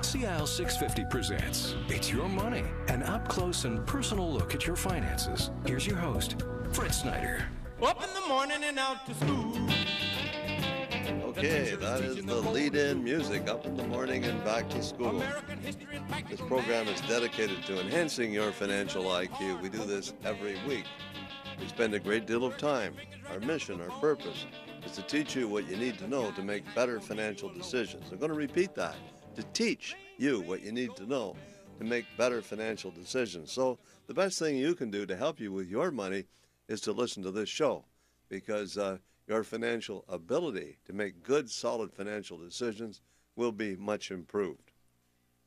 CIL 650 presents It's Your Money, an up-close and personal look at your finances. Here's your host, Fred Snyder. Up in the morning and out to school. Okay, that is the lead-in music, up in the morning and back to school. This program is dedicated to enhancing your financial IQ. We do this every week. We spend a great deal of time. Our mission, our purpose, is to teach you what you need to know to make better financial decisions. I'm going to repeat that, to teach you what you need to know to make better financial decisions. So the best thing you can do to help you with your money is to listen to this show, because your financial ability to make good, solid financial decisions will be much improved.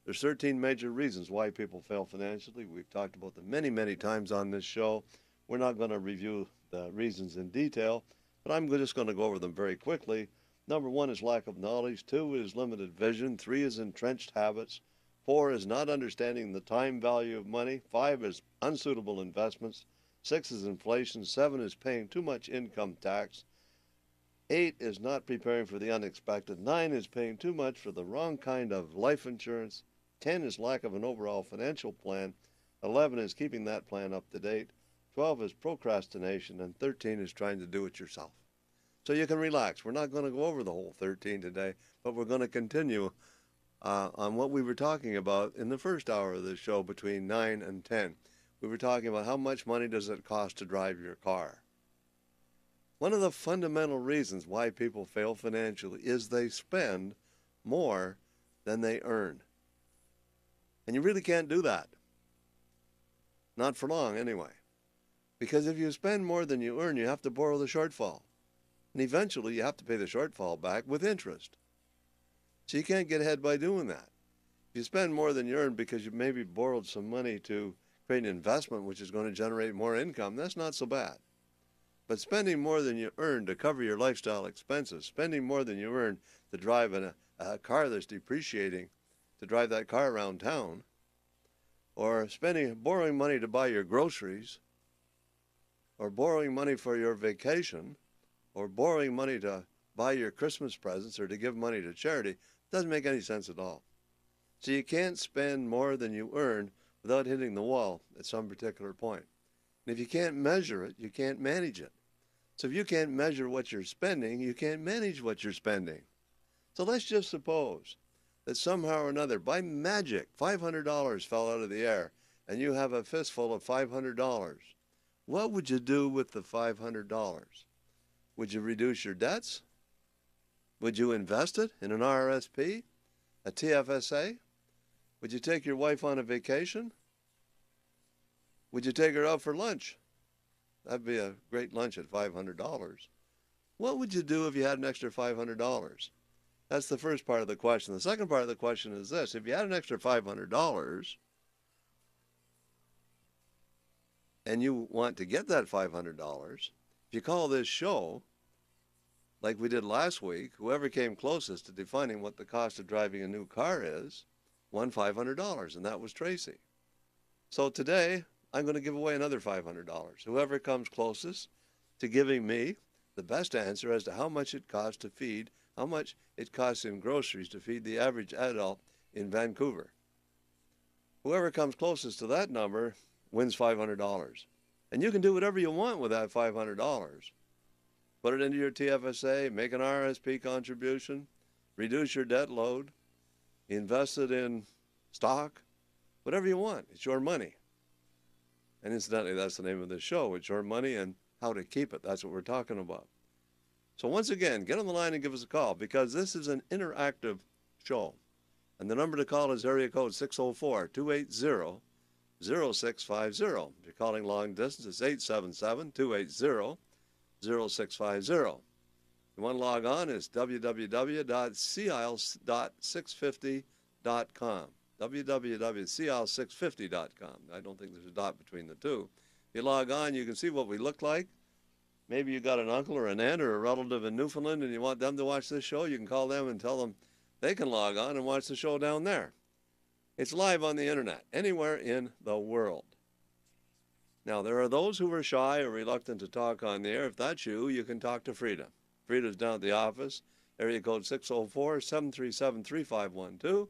There's 13 major reasons why people fail financially. We've talked about them many, many times on this show. We're not going to review the reasons in detail, but I'm just going to go over them very quickly. Number 1 is lack of knowledge. 2 is limited vision. 3 is entrenched habits. 4 is not understanding the time value of money. 5 is unsuitable investments. 6 is inflation. 7 is paying too much income tax. 8 is not preparing for the unexpected. 9 is paying too much for the wrong kind of life insurance. 10 is lack of an overall financial plan. 11 is keeping that plan up to date. 12 is procrastination. And 13 is trying to do it yourself. So you can relax. We're not going to go over the whole 13 today, but we're going to continue on what we were talking about in the first hour of the show between 9 and 10. We were talking about how much money does it cost to drive your car. One of the fundamental reasons why people fail financially is they spend more than they earn. And you really can't do that. Not for long, anyway. Because if you spend more than you earn, you have to borrow the shortfall. And eventually, you have to pay the shortfall back with interest. So you can't get ahead by doing that. If you spend more than you earn because you maybe borrowed some money to create an investment which is going to generate more income, that's not so bad. But spending more than you earn to cover your lifestyle expenses, spending more than you earn to drive a car that's depreciating, to drive that car around town, or borrowing money to buy your groceries, or borrowing money for your vacation, or borrowing money to buy your Christmas presents or to give money to charity, doesn't make any sense at all. So you can't spend more than you earn without hitting the wall at some particular point. And if you can't measure it, you can't manage it. So if you can't measure what you're spending, you can't manage what you're spending. So let's just suppose that somehow or another, by magic, $500 fell out of the air and you have a fistful of $500. What would you do with the $500? Would you reduce your debts? Would you invest it in an RRSP, a TFSA? Would you take your wife on a vacation? Would you take her out for lunch? That'd be a great lunch at $500. What would you do if you had an extra $500? That's the first part of the question. The second part of the question is this. If you had an extra $500 and you want to get that $500, if you call this show, like we did last week, whoever came closest to defining what the cost of driving a new car is won $500, and that was Tracy. So today, I'm going to give away another $500. Whoever comes closest to giving me the best answer as to how much it costs to feed, how much it costs in groceries to feed the average adult in Vancouver. Whoever comes closest to that number wins $500. And you can do whatever you want with that $500. Put it into your TFSA, make an RSP contribution, reduce your debt load, invest it in stock, whatever you want. It's your money. And incidentally, that's the name of this show. It's your money and how to keep it. That's what we're talking about. So once again, get on the line and give us a call, because this is an interactive show. And the number to call is area code 604-280-0650. If you're calling long distance, it's 877-280-0650. You want to log on, it's www.cil650.com. www.cil650.com. I don't think there's a dot between the two. If you log on, you can see what we look like. Maybe you got an uncle or an aunt or a relative in Newfoundland and you want them to watch this show. You can call them and tell them they can log on and watch the show down there. It's live on the internet, anywhere in the world. Now, there are those who are shy or reluctant to talk on the air. If that's you, you can talk to Frida. Frida's down at the office, area code 604-737-3512.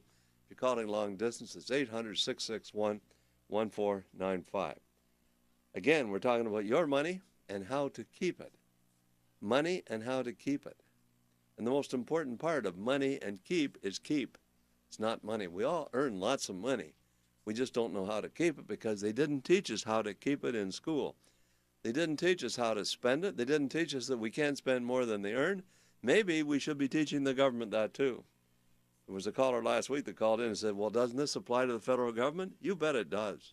If you're calling long distance, it's 800-661-1495. Again, we're talking about your money and how to keep it. Money and how to keep it. And the most important part of money and keep is keep. It's not money. We all earn lots of money. We just don't know how to keep it because they didn't teach us how to keep it in school. They didn't teach us how to spend it. They didn't teach us that we can't spend more than they earn. Maybe we should be teaching the government that too. There was a caller last week that called in and said, well, doesn't this apply to the federal government? You bet it does.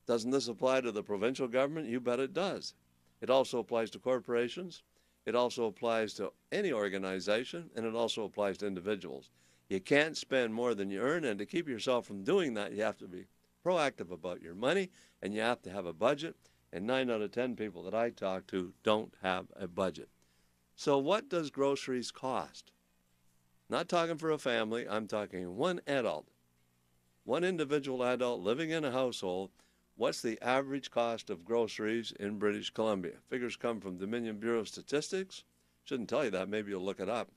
Doesn't this apply to the provincial government? You bet it does. It also applies to corporations. It also applies to any organization, and it also applies to individuals. You can't spend more than you earn, and to keep yourself from doing that, you have to be proactive about your money, and you have to have a budget, and 9 out of 10 people that I talk to don't have a budget. So what does groceries cost? Not talking for a family, I'm talking one adult, one individual adult living in a household. What's the average cost of groceries in British Columbia? Figures come from Dominion Bureau of Statistics. Shouldn't tell you that, maybe you'll look it up.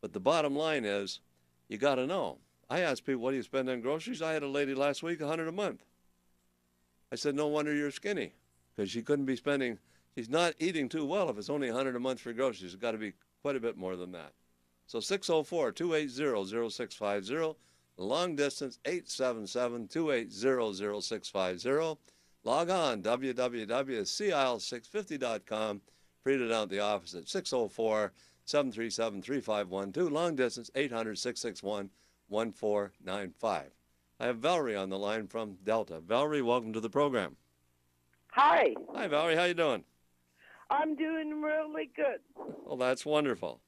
But the bottom line is, you got to know. I asked people, what do you spend on groceries? I had a lady last week, $100 a month. I said, no wonder you're skinny, because she couldn't be spending, she's not eating too well if it's only $100 a month for groceries. It's got to be quite a bit more than that. So 604-280-0650, long distance 877-280-0650. Log on, www.CIL650.com. Frida down at the office at 604-737-3512. Long distance 800-661-1495. I have Valerie on the line from Delta. Valerie, welcome to the program. Hi. Hi, Valerie. How you doing? I'm doing really good. Well, that's wonderful.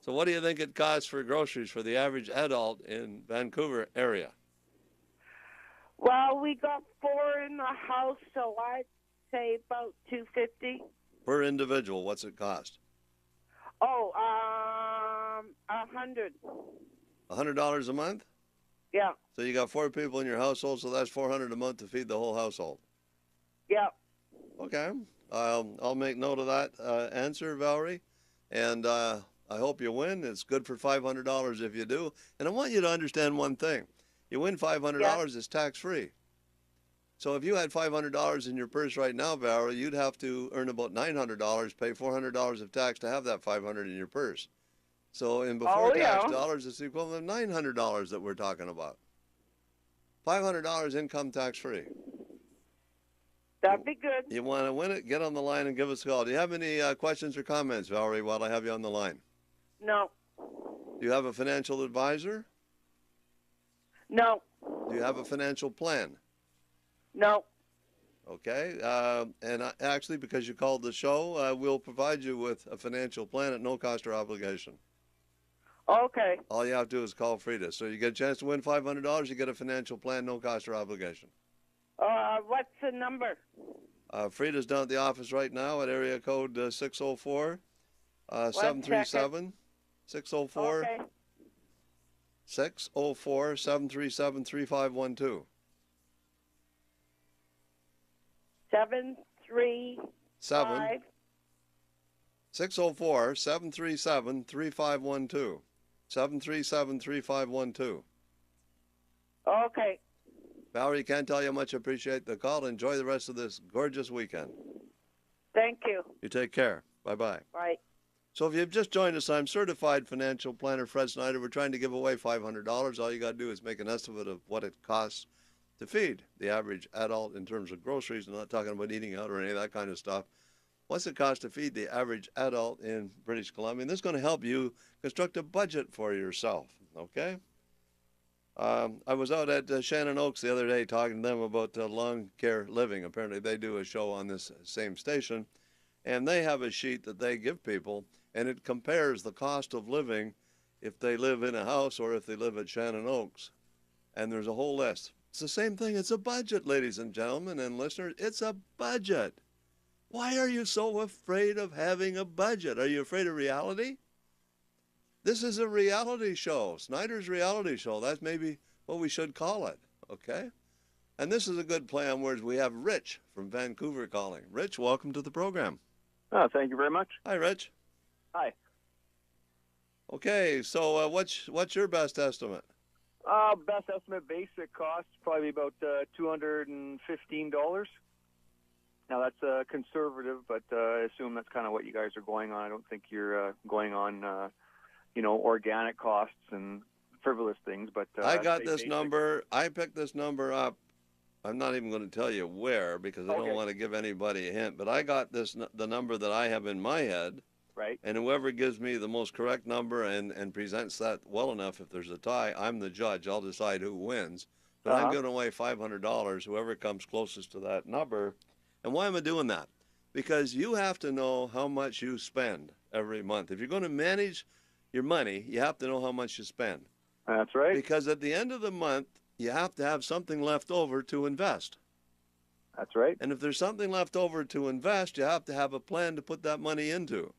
So what do you think it costs for groceries for the average adult in Vancouver area? Well, we got 4 in the house, so I'd say about $250. Per individual, what's it cost? Oh, $100. $100 a month? Yeah. So you got 4 people in your household, so that's $400 a month to feed the whole household. Yeah. Okay. I'll make note of that answer, Valerie. And I hope you win. It's good for $500 if you do. And I want you to understand one thing. You win $500, it's tax-free. So if you had $500 in your purse right now, Valerie, you'd have to earn about $900, pay $400 of tax to have that $500 in your purse. So in before tax dollars, it's the equivalent of $900 that we're talking about. $500 income tax-free. That'd be good. You want to win it? Get on the line and give us a call. Do you have any questions or comments, Valerie, while I have you on the line? No. Do you have a financial advisor? No. Do you have a financial plan? No. Okay. And actually, because you called the show, we'll provide you with a financial plan at no cost or obligation. Okay. All you have to do is call Frida. So you get a chance to win $500, you get a financial plan, no cost or obligation. What's the number? Frida's down at the office right now at area code 604 737 604 Okay. 604 737 3512. 735. 604 737 3512. 737 3512. Okay. Valerie, can't tell you how much I appreciate the call. Enjoy the rest of this gorgeous weekend. Thank you. You take care. Bye-bye. Bye. So if you've just joined us, I'm certified financial planner Fred Snyder. We're trying to give away $500. All you got to do is make an estimate of what it costs to feed the average adult in terms of groceries. I'm not talking about eating out or any of that kind of stuff. What's it cost to feed the average adult in British Columbia? And this is going to help you construct a budget for yourself, okay? I was out at Shannon Oaks the other day talking to them about long care living. Apparently they do a show on this same station, and they have a sheet that they give people, and it compares the cost of living if they live in a house or if they live at Shannon Oaks. And there's a whole list. It's the same thing. It's a budget, ladies and gentlemen and listeners. It's a budget. Why are you so afraid of having a budget? Are you afraid of reality? This is a reality show, Snyder's reality show. That's maybe what we should call it, okay? And this is a good play on words. We have Rich from Vancouver calling. Rich, welcome to the program. Oh, thank you very much. Hi, Rich. Hi. Okay, so what's your best estimate? Best estimate basic cost probably about $215. Now that's conservative, but I assume that's kind of what you guys are going on. I don't think you're going on, organic costs and frivolous things. But I got this basic. number. I picked this number up. I'm not even going to tell you where because I don't want to give anybody a hint. But I got the number that I have in my head. Right. And whoever gives me the most correct number and presents that well enough, if there's a tie, I'm the judge. I'll decide who wins. But I'm giving away $500, whoever comes closest to that number. And why am I doing that? Because you have to know how much you spend every month. If you're going to manage your money, you have to know how much you spend. That's right. Because at the end of the month, you have to have something left over to invest. That's right. And if there's something left over to invest, you have to have a plan to put that money into.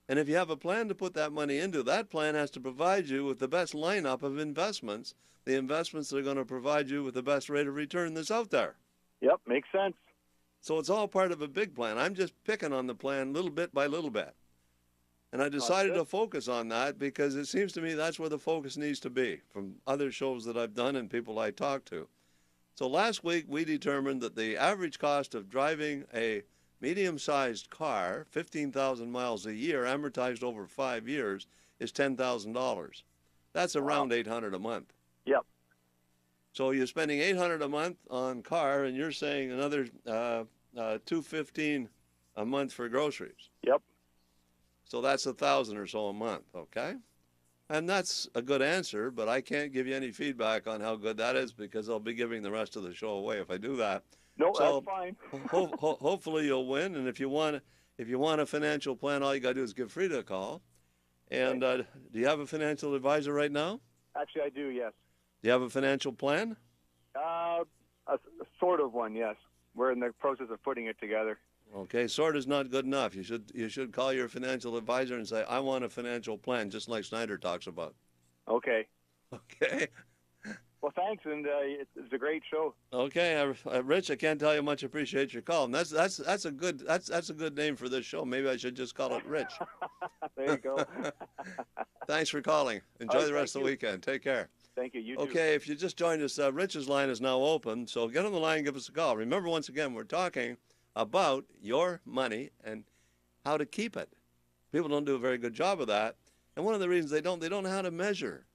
And if you have a plan to put that money into, that plan has to provide you with the best lineup of investments, the investments that are going to provide you with the best rate of return that's out there. Yep, makes sense. So it's all part of a big plan. I'm just picking on the plan little bit by little bit. And I decided to focus on that because it seems to me that's where the focus needs to be from other shows that I've done and people I talk to. So last week we determined that the average cost of driving a medium-sized car, 15,000 miles a year, amortized over 5 years, is $10,000. That's around $800 a month. Yep. So you're spending $800 a month on car, and you're saying another $215 a month for groceries. Yep. So that's $1,000 or so a month, okay? And that's a good answer, but I can't give you any feedback on how good that is because I'll be giving the rest of the show away if I do that. No, so that's fine. Hopefully you'll win, and if you want a financial plan, all you got to do is give Frida a call. And do you have a financial advisor right now? Actually, I do. Yes. Do you have a financial plan? A sort of one. Yes. We're in the process of putting it together. Okay, sort is not good enough. You should call your financial advisor and say, I want a financial plan, just like Snyder talks about. Okay. Okay. Well, thanks, and it's a great show. Okay, Rich, I can't tell you how much I appreciate your call. And that's a good name for this show. Maybe I should just call it Rich. There you go. Thanks for calling. Enjoy the rest of the weekend. Take care. Thank you. You too. Okay, if you just joined us, Rich's line is now open, so get on the line and give us a call. Remember, once again, we're talking about your money and how to keep it. People don't do a very good job of that, and one of the reasons they don't know how to measure.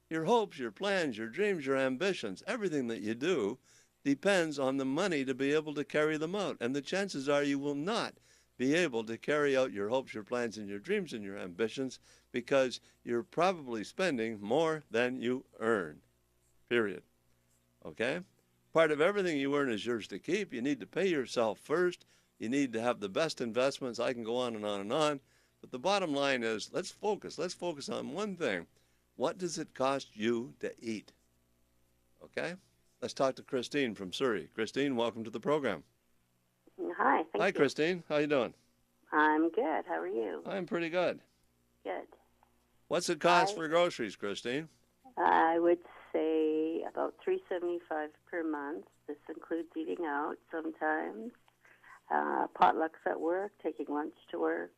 Your hopes, your plans, your dreams, your ambitions, everything that you do depends on the money to be able to carry them out. And the chances are you will not be able to carry out your hopes, your plans, and your dreams and your ambitions because you're probably spending more than you earn, period. Okay? Part of everything you earn is yours to keep. You need to pay yourself first. You need to have the best investments. I can go on and on and on. But the bottom line is let's focus. Let's focus on one thing. What does it cost you to eat? Okay? Let's talk to Christine from Surrey. Christine, welcome to the program. Hi, thank you. Hi, Christine. How you doing? I'm good. How are you? I'm pretty good. Good. What's it cost for groceries, Christine? I would say about $3.75 per month. This includes eating out sometimes, potlucks at work, taking lunch to work.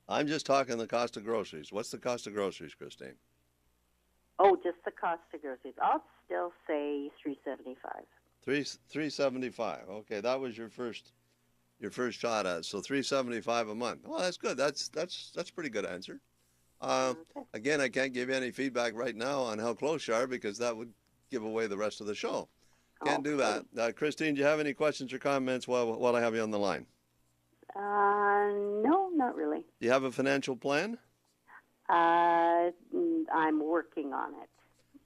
I'm just talking the cost of groceries. What's the cost of groceries, Christine? Oh, just the cost of groceries. I'll still say $3.75. $3.75. Okay, that was your first shot at it. So $3.75 a month. Well, that's good. That's a pretty good answer. Okay. Again, I can't give you any feedback right now on how close you are because that would give away the rest of the show. Can't do that. Christine, do you have any questions or comments while I have you on the line? No, not really. Do you have a financial plan? I'm working on it.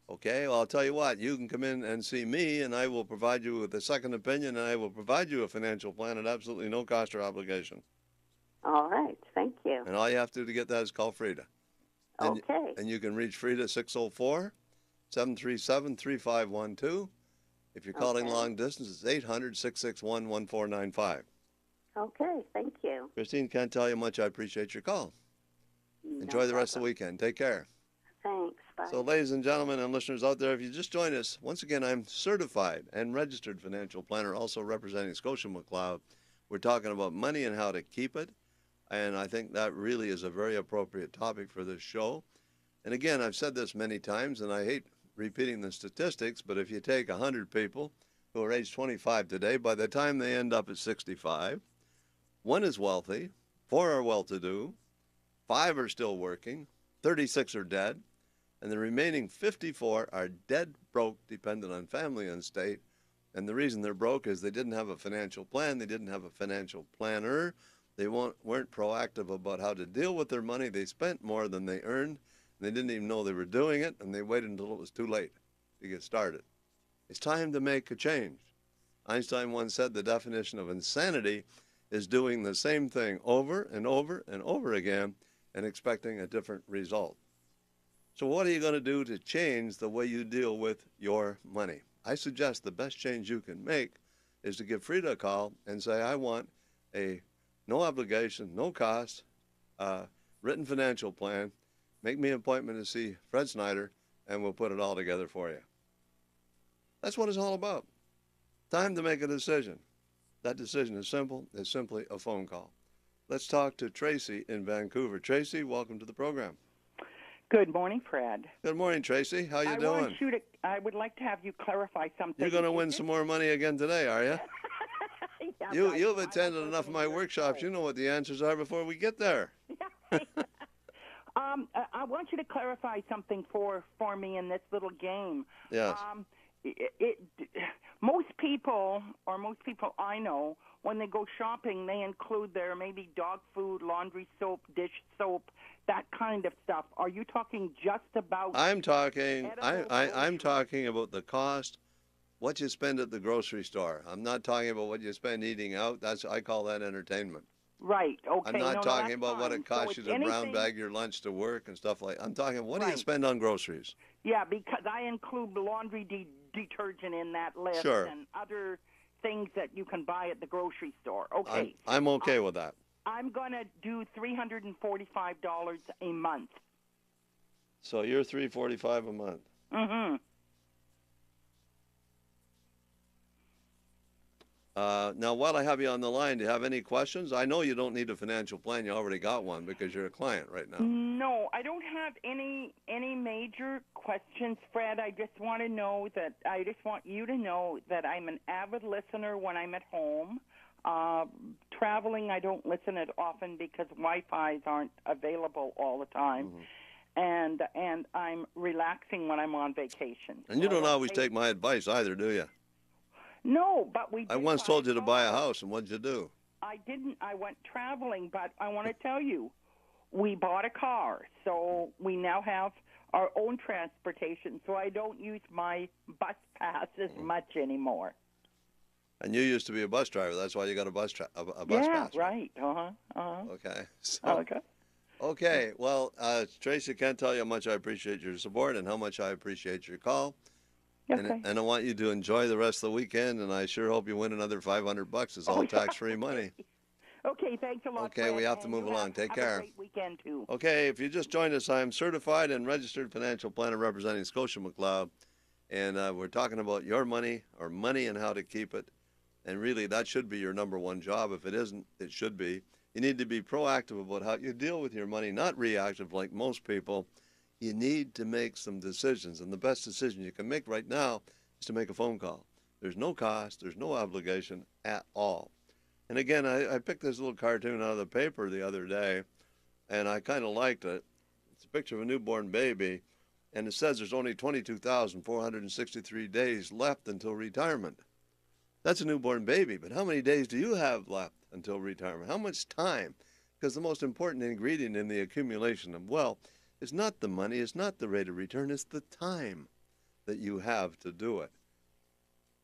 Okay, well, I'll tell you what. You can come in and see me, and I will provide you with a second opinion, and I will provide you a financial plan at absolutely no cost or obligation. All right, thank you. And all you have to do to get that is call Frida. And, okay. And you can reach Frida 604-737-3512. If you're calling long distance, it's 800-661-1495. Okay, thank you. Christine, can't tell you how much I appreciate your call. Enjoy the rest of the weekend. Take care. Thanks. Bye. So, ladies and gentlemen and listeners out there, if you just joined us, once again, I'm certified and registered financial planner, also representing Scotia McLeod. We're talking about money and how to keep it, and I think that really is a very appropriate topic for this show. And again, I've said this many times, and I hate repeating the statistics, but if you take 100 people who are age 25 today, by the time they end up at 65, 1 is wealthy, 4 are well-to-do, 5 are still working, 36 are dead, and the remaining 54 are dead broke, dependent on family and state. And the reason they're broke is they didn't have a financial plan, they didn't have a financial planner, they weren't proactive about how to deal with their money, they spent more than they earned, and they didn't even know they were doing it, and they waited until it was too late to get started. It's time to make a change. Einstein once said the definition of insanity is doing the same thing over and over and over again and expecting a different result. So what are you going to do to change the way you deal with your money? I suggest the best change you can make is to give Frida a call and say, I want a no obligation, no cost, written financial plan. Make me an appointment to see Fred Snyder, and we'll put it all together for you. That's what it's all about. Time to make a decision. That decision is simple. It's simply a phone call. Let's talk to Tracy in Vancouver. Tracy, welcome to the program. Good morning, Fred. Good morning, Tracy. How you doing? I would like to have you clarify something. You're going to win some more money again today, are you? Yeah, You've attended enough of my workshops. You know what the answers are before we get there. I want you to clarify something for me in this little game. Yes. Most people I know, when they go shopping, they include their maybe dog food, laundry soap, dish soap, that kind of stuff. Are you talking just about? I'm talking about the cost, what you spend at the grocery store. I'm not talking about what you spend eating out. I call that entertainment. Right. Okay. I'm not talking about fine. what it costs you to brown bag your lunch to work and stuff like that. I'm talking, what do you spend on groceries? Yeah, because I include laundry detergent in that list and other things that you can buy at the grocery store. Okay. I'm okay with that. I'm going to do $345 a month. So you're $345 a month. Mm-hmm. Now, while I have you on the line, do you have any questions? I know you don't need a financial plan. You already got one because you're a client right now. No, I don't have any major questions, Fred. I just want you to know that I'm an avid listener when I'm at home. Traveling, I don't listen it often because Wi-Fi's aren't available all the time. Mm-hmm. And I'm relaxing when I'm on vacation. And you don't always take my advice either, do you? No, but I once told you to buy a house, and what'd you do? I didn't. I went traveling, but I want to tell you, we bought a car, so we now have our own transportation, so I don't use my bus pass as much anymore. And you used to be a bus driver. That's why you got a bus pass. Yeah, right. Okay. Okay. Well, Tracy, can't tell you how much I appreciate your support and how much I appreciate your call. Okay. And I want you to enjoy the rest of the weekend, and I sure hope you win another $500. It's all tax-free money. Okay, thanks a lot. Okay, Fred, we have to move along. Take care. Have a great weekend, too. Okay, if you just joined us, I'm certified and registered financial planner representing Scotia McLeod, and we're talking about your money or money and how to keep it. And really, that should be your number one job. If it isn't, it should be. You need to be proactive about how you deal with your money, not reactive like most people. You need to make some decisions, and the best decision you can make right now is to make a phone call. There's no cost, there's no obligation at all. And again, I picked this little cartoon out of the paper the other day, and I kind of liked it. It's a picture of a newborn baby, and it says there's only 22,463 days left until retirement. That's a newborn baby, but how many days do you have left until retirement? How much time? Because the most important ingredient in the accumulation of wealth is not the money, it's not the rate of return, it's the time that you have to do it.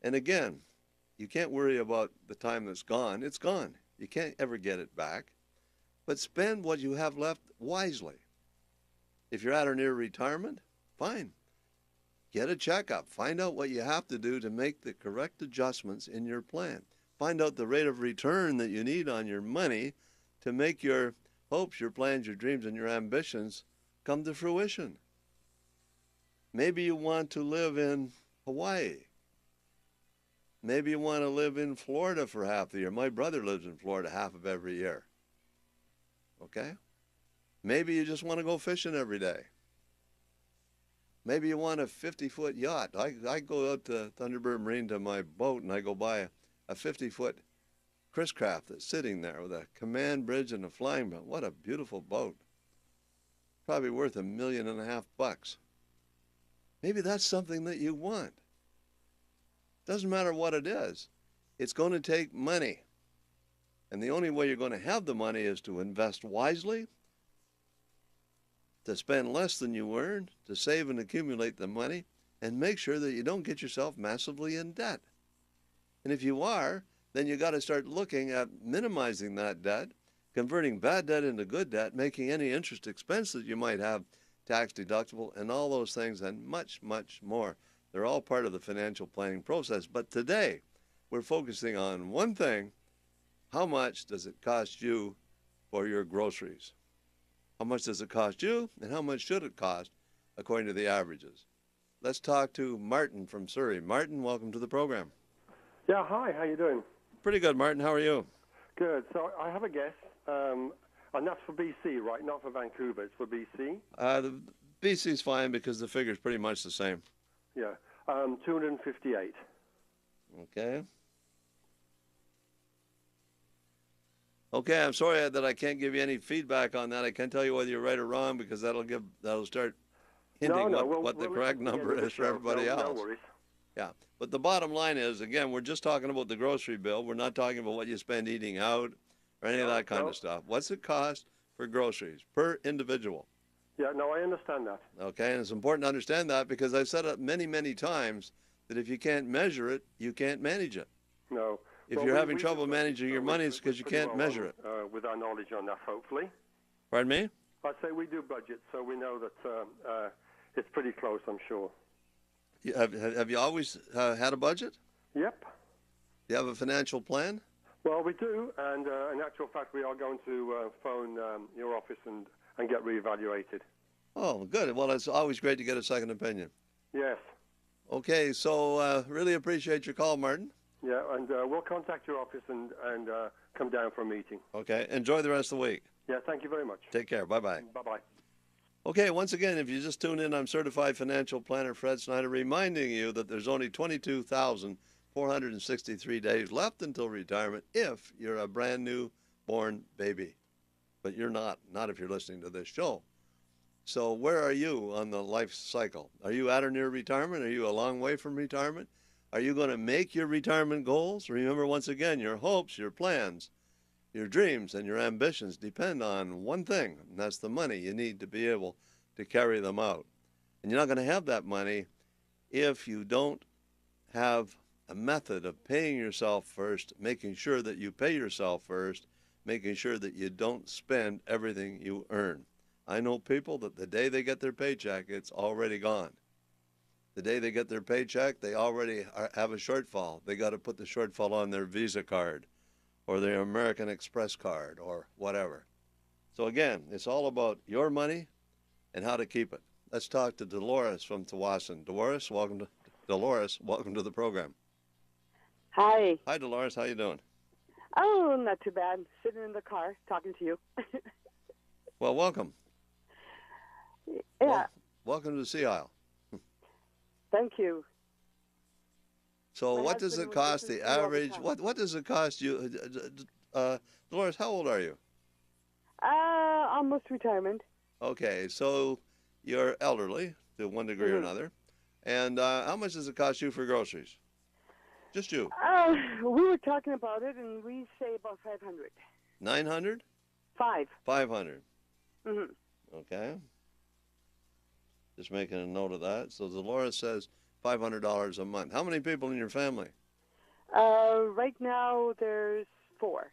And again, you can't worry about the time that's gone. It's gone. You can't ever get it back. But spend what you have left wisely. If you're at or near retirement, fine. Get a checkup. Find out what you have to do to make the correct adjustments in your plan. Find out the rate of return that you need on your money to make your hopes, your plans, your dreams, and your ambitions come to fruition. Maybe you want to live in Hawaii. Maybe you want to live in Florida for half the year. My brother lives in Florida half of every year. Okay? Maybe you just want to go fishing every day. Maybe you want a 50-foot yacht. I go out to Thunderbird Marine to my boat, and I go buy a 50-foot Chris Craft that's sitting there with a command bridge and a flying boat. What a beautiful boat. Probably worth $1.5 million. Maybe that's something that you want. Doesn't matter what it is. It's going to take money. And the only way you're going to have the money is to invest wisely, to spend less than you earn, to save and accumulate the money, and make sure that you don't get yourself massively in debt. And if you are, then you got to start looking at minimizing that debt, converting bad debt into good debt, making any interest expense that you might have tax deductible, and all those things, and much, much more. They're all part of the financial planning process. But today, we're focusing on one thing. How much does it cost you for your groceries? How much does it cost you, and how much should it cost according to the averages? Let's talk to Martin from Surrey. Martin, welcome to the program. Yeah, hi, how you doing? Pretty good, Martin. How are you? Good. So I have a guess, and that's for BC, right? Not for Vancouver. It's for BC. The BC's fine because the figure's pretty much the same. Yeah, 258. Okay. Okay, I'm sorry that I can't give you any feedback on that. I can't tell you whether you're right or wrong because that'll start hinting what the correct number is for everybody else. No worries. Yeah, but the bottom line is, again, we're just talking about the grocery bill. We're not talking about what you spend eating out or any of that kind of stuff. What's it cost for groceries per individual? Yeah, no, I understand that. Okay, and it's important to understand that because I've said it many, many times that if you can't measure it, you can't manage it. No. If you're having trouble managing your money, it's because you can't measure it. With our knowledge on that, hopefully. Pardon me? I say we do budget, so we know that it's pretty close, I'm sure. Have you always had a budget? Yep. Do you have a financial plan? Well, we do, and in actual fact, we are going to phone your office and get reevaluated. Oh, good. Well, it's always great to get a second opinion. Yes. Okay, so really appreciate your call, Martin. Yeah, and we'll contact your office and come down for a meeting. Okay, enjoy the rest of the week. Yeah, thank you very much. Take care. Bye-bye. Bye-bye. Okay, once again, if you just tuned in, I'm Certified Financial Planner Fred Snyder, reminding you that there's only 22,463 days left until retirement if you're a brand new born baby. But you're not if you're listening to this show. So where are you on the life cycle? Are you at or near retirement? Are you a long way from retirement? Are you going to make your retirement goals? Remember, once again, your hopes, your plans, your dreams, and your ambitions depend on one thing, and that's the money you need to be able to carry them out. And you're not going to have that money if you don't have a method of paying yourself first, making sure that you pay yourself first, making sure that you don't spend everything you earn. I know people that the day they get their paycheck, it's already gone. The day they get their paycheck, they already have a shortfall. They got to put the shortfall on their Visa card or their American Express card or whatever. So again, it's all about your money and how to keep it. Let's talk to Dolores from Tawasin. Dolores, welcome to the program. Hi. Hi, Dolores. How you doing? Oh, not too bad. Sitting in the car talking to you. Well, welcome. Yeah. Welcome to the Sea Isle. Thank you. So what does it cost the average? What does it cost you? Dolores, how old are you? Almost retirement. Okay, so you're elderly to one degree or another. And how much does it cost you for groceries? Just you. We were talking about it, and we say about 500. 900? 500. Mm-hmm. Okay. Just making a note of that. So Dolores says $500 a month. How many people in your family? Right now, there's 4.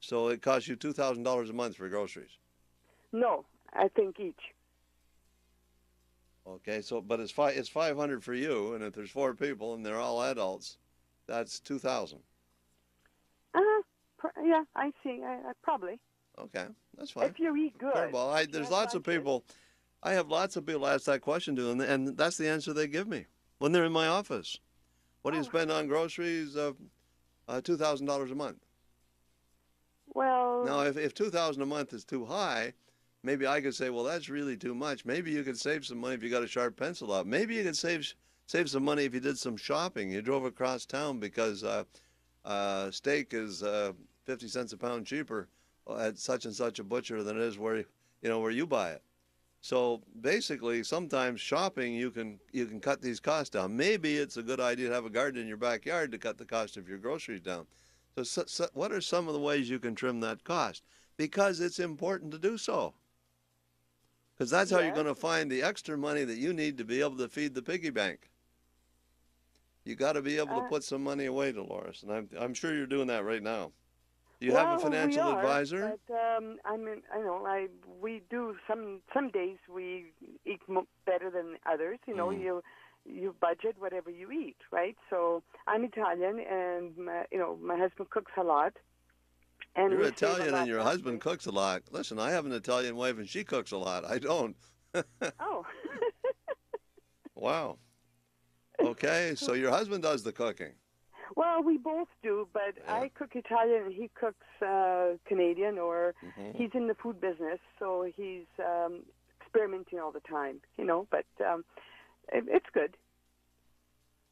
So it costs you $2,000 a month for groceries? No, I think each. Okay, so but it's 500 for you, and if there's 4 people and they're all adults, that's 2,000. Yeah, I see. Probably. Okay, that's fine. If you eat good. Well, there's lots of people. I have lots of people ask that question to them, and that's the answer they give me when they're in my office. What do you spend on groceries? $2,000 a month. Well. Now, if $2,000 a month is too high, maybe I could say, well, that's really too much. Maybe you could save some money if you got a sharp pencil out. Maybe you could save some money if you did some shopping. You drove across town because steak is 50 cents a pound cheaper at such and such a butcher than it is where you buy it. So basically, sometimes shopping, you can cut these costs down. Maybe it's a good idea to have a garden in your backyard to cut the cost of your groceries down. So what are some of the ways you can trim that cost? Because it's important to do so. Because that's how you're going to find the extra money that you need to be able to feed the piggy bank. You got to be able to put some money away, Dolores, and I'm sure you're doing that right now. Do you have a financial advisor? But we do some days we eat better than others. You budget whatever you eat, right? So I'm Italian, and my husband cooks a lot. And you're Italian, and your husband cooks a lot. Listen, I have an Italian wife, and she cooks a lot. I don't. Oh. Wow. Okay, so your husband does the cooking. Well, we both do, but I cook Italian and he cooks Canadian, or he's in the food business, so he's experimenting all the time, but it's good.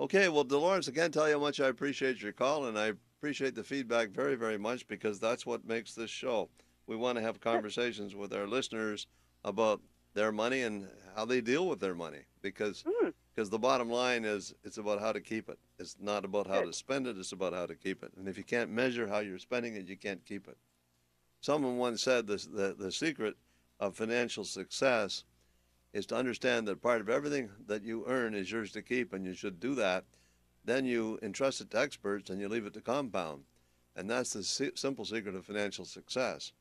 Okay, well, Dolores, again, tell you how much I appreciate your call, and I appreciate the feedback very, very much, because that's what makes this show. We want to have conversations with our listeners about their money and how they deal with their money, because the bottom line is it's about how to keep it. It's not about how to spend it. It's about how to keep it. And if you can't measure how you're spending it, you can't keep it. Someone once said the secret of financial success is to understand that part of everything that you earn is yours to keep, and you should do that. Then you entrust it to experts and you leave it to compound. And that's the simple secret of financial success.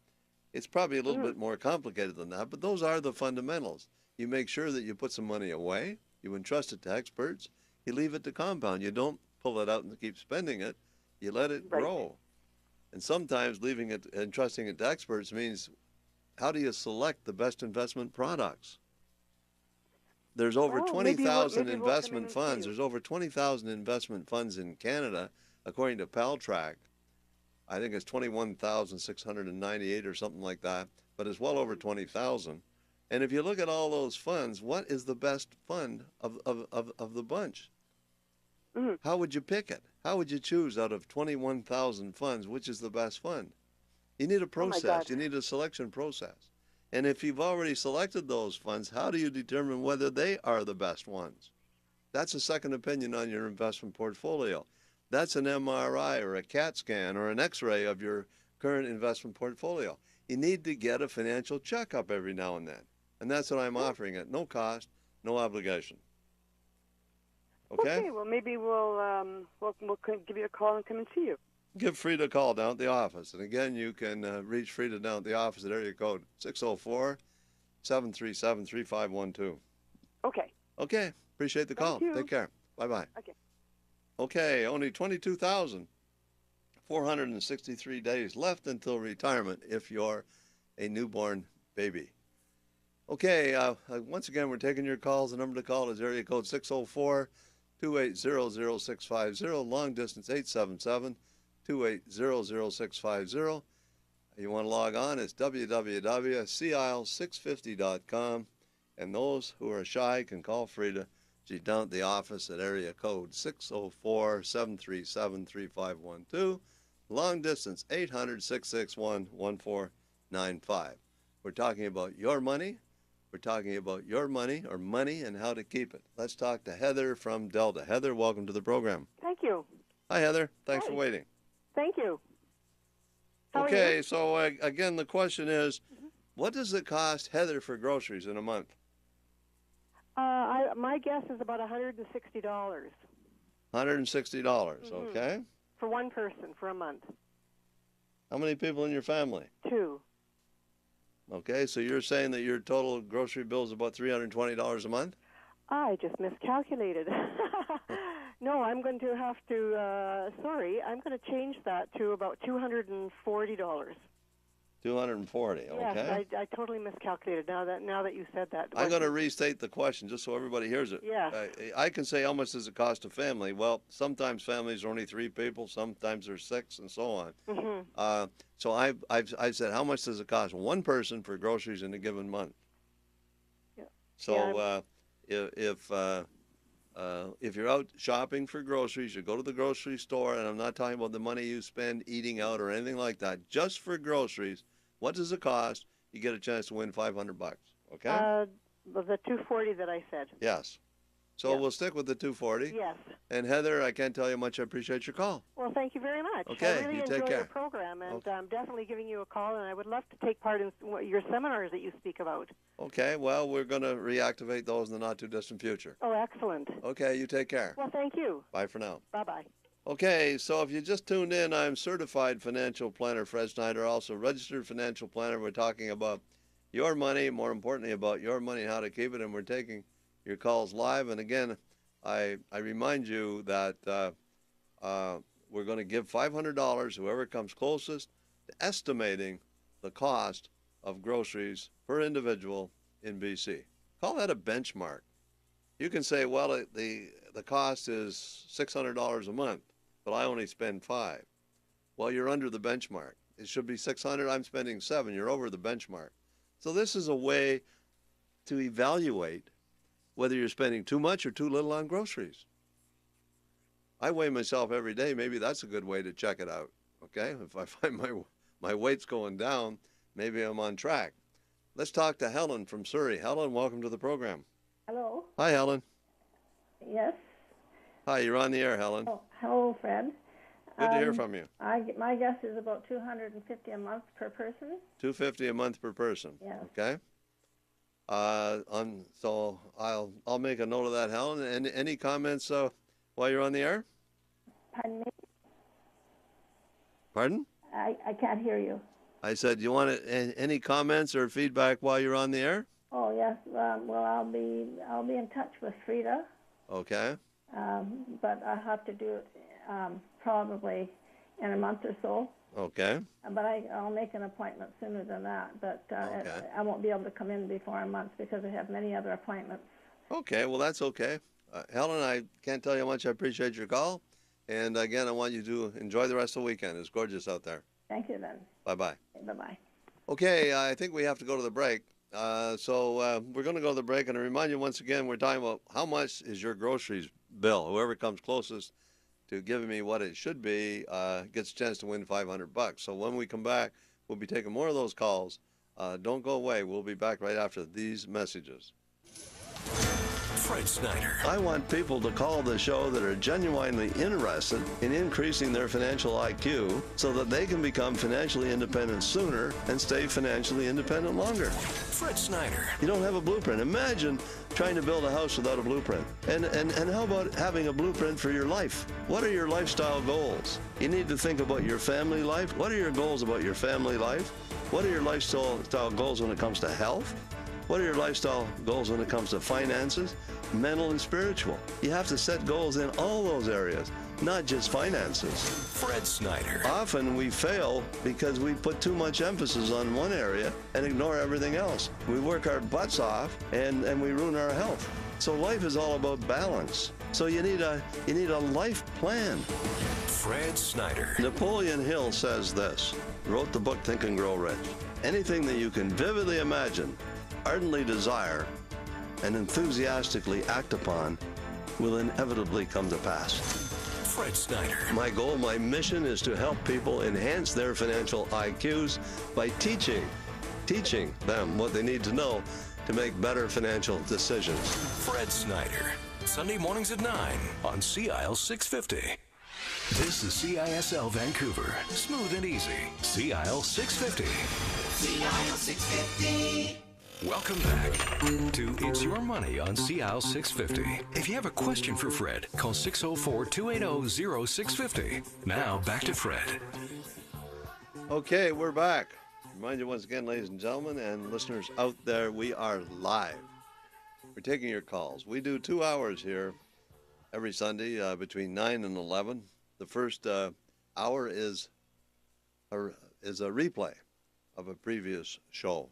It's probably a little bit more complicated than that, but those are the fundamentals. You make sure that you put some money away. You entrust it to experts. You leave it to compound. You don't pull it out and keep spending it. You let it grow. And sometimes entrusting it to experts means, how do you select the best investment products? There's over 20,000 investment funds. There's over 20,000 investment funds in Canada, according to PalTrack. I think it's 21,698 or something like that, but it's well over 20,000. And if you look at all those funds, what is the best fund of the bunch? How would you pick it? How would you choose out of 21,000 funds which is the best fund? You need a process. You need a selection process. And if you've already selected those funds, how do you determine whether they are the best ones? That's a second opinion on your investment portfolio. That's an MRI or a CAT scan or an X-ray of your current investment portfolio. You need to get a financial checkup every now and then. And that's what I'm offering at no cost, no obligation. Okay? Well, maybe we'll give you a call and come and see you. Give Frida a call down at the office. And again, you can reach Frida down at the office at area code 604-737-3512. Okay. Okay. Appreciate the call. Take care. Bye-bye. Okay. Okay. Only 22,463 days left until retirement if you're a newborn baby. Okay. Once again, we're taking your calls. The number to call is area code 604-280-0650. Long distance 877-280-0650. You want to log on, it's www.cisle650.com. And those who are shy can call Frida. She's down at the office at area code 604-737-3512. Long distance 800-661-1495. We're talking about your money. We're talking about your money or money and how to keep it. Let's talk to Heather from Delta. Heather, welcome to the program. Thank you. Hi, Heather. Thanks for waiting. Thank you. How are okay, you? So again, the question is, what does it cost Heather for groceries in a month? My guess is about $160. $160, okay. For one person for a month. How many people in your family? 2. Okay, so you're saying that your total grocery bill is about $320 a month? I just miscalculated. No, I'm going to have to, I'm going to change that to about $240. 240. Okay. Yes, I totally miscalculated. Now that you said that, I'm going to restate the question just so everybody hears it. Yeah. I can say how much does it cost a family? Well, sometimes families are only 3 people, sometimes there's 6, and so on. Mm-hmm. So I've said how much does it cost one person for groceries in a given month? Yeah. So if you're out shopping for groceries, you go to the grocery store, and I'm not talking about the money you spend eating out or anything like that. Just for groceries, what does it cost? You get a chance to win $500. Okay? The 240 that I said. Yes. So we'll stick with the 240. Yes. And Heather, I can't tell you how much I appreciate your call. Well, thank you very much. Okay, I really you enjoy take care. your program, and I'm definitely giving you a call, and I would love to take part in your seminars that you speak about. Okay, well, we're going to reactivate those in the not-too-distant future. Oh, excellent. Okay, you take care. Well, thank you. Bye for now. Bye-bye. Okay, so if you just tuned in, I'm certified financial planner Fred Snyder, also registered financial planner. We're talking about your money, more importantly about your money and how to keep it, and we're taking your calls live. And again, I remind you that we're going to give $500, whoever comes closest, to estimating the cost of groceries per individual in BC. Call that a benchmark. You can say, well, the cost is $600 a month, but I only spend $5. Well, you're under the benchmark. It should be $600. I'm spending $7. You're over the benchmark. So this is a way to evaluate whether you're spending too much or too little on groceries. I weigh myself every day. Maybe that's a good way to check it out. Okay, if I find my weight's going down, maybe I'm on track. Let's talk to Helen from Surrey. Helen, welcome to the program. Hello. Hi, Helen. Yes. Hi, you're on the air, Helen. Oh, hello, Fred. Good to hear from you. My guess is about $250 a month per person. $250 a month per person. Yes. Okay. So I'll make a note of that, Helen. And any comments while you're on the air? Pardon me? Pardon? I can't hear you. I said, you want any comments or feedback while you're on the air? Oh yes. Well, I'll be in touch with Frida. Okay. But I'll have to do it probably in a month or so. Okay. But I'll make an appointment sooner than that. But Okay. I won't be able to come in before a month because I have many other appointments. Okay, well, that's okay. Helen, I can't tell you how much I appreciate your call. And again, I want you to enjoy the rest of the weekend. It's gorgeous out there. Thank you then. Bye-bye. Bye-bye. Okay, I think we have to go to the break. So we're going to go to the break. And I remind you once again, we're talking about how much is your groceries bill. Whoever comes closest to giving me what it should be gets a chance to win $500. So when we come back, we'll be taking more of those calls. Don't go away. We'll be back right after these messages. Fred Snyder. I want people to call the show that are genuinely interested in increasing their financial IQ so that they can become financially independent sooner and stay financially independent longer. Fred Snyder. You don't have a blueprint. Imagine trying to build a house without a blueprint. And how about having a blueprint for your life? What are your lifestyle goals? You need to think about your family life. What are your goals about your family life? What are your lifestyle goals when it comes to health? What are your lifestyle goals when it comes to finances, mental and spiritual? You have to set goals in all those areas, not just finances. Fred Snyder. Often we fail because we put too much emphasis on one area and ignore everything else. We work our butts off and we ruin our health. So life is all about balance. So you need a life plan. Fred Snyder. Napoleon Hill says this, wrote the book Think and Grow Rich. Anything that you can vividly imagine, ardently desire, and enthusiastically act upon will inevitably come to pass. Fred Snyder. My goal, my mission is to help people enhance their financial IQs by teaching them what they need to know to make better financial decisions. Fred Snyder. Sunday mornings at 9 on CIL 650. This is CISL Vancouver. Smooth and easy. CIL 650. CIL 650. Welcome back to It's Your Money on CIL 650. If you have a question for Fred, call 604-280-0650. Now, back to Fred. Okay, we're back. Remind you once again, ladies and gentlemen, and listeners out there, we are live. We're taking your calls. We do 2 hours here every Sunday between 9 and 11. The first hour is a replay of a previous show.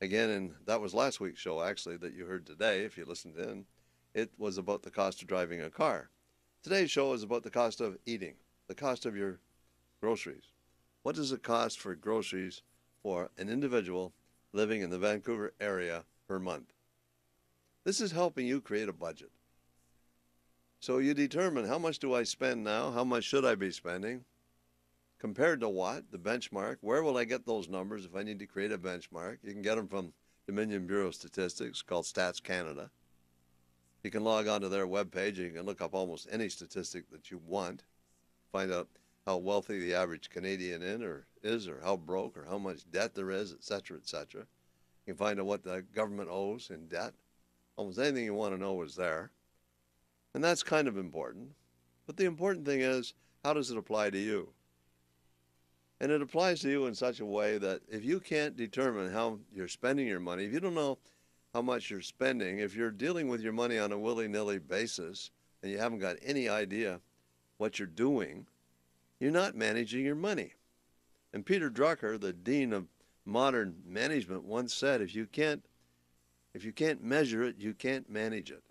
Again, and that was last week's show, actually, that you heard today, if you listened in. It was about the cost of driving a car. Today's show is about the cost of eating, the cost of your groceries. What does it cost for groceries for an individual living in the Vancouver area per month? This is helping you create a budget. So you determine, how much do I spend now? How much should I be spending? Compared to what? The benchmark. Where will I get those numbers if I need to create a benchmark? You can get them from Dominion Bureau of Statistics, called Stats Canada. You can log on to their webpage and you can look up almost any statistic that you want. Find out how wealthy the average Canadian is, or how broke, or how much debt there is, etc., etc. You can find out what the government owes in debt. Almost anything you want to know is there. And that's kind of important. But the important thing is, how does it apply to you? And it applies to you in such a way that if you can't determine how you're spending your money, if you don't know how much you're spending, if you're dealing with your money on a willy-nilly basis and you haven't got any idea what you're doing, you're not managing your money. And Peter Drucker, the Dean of Modern Management, once said, if you can't measure it, you can't manage it.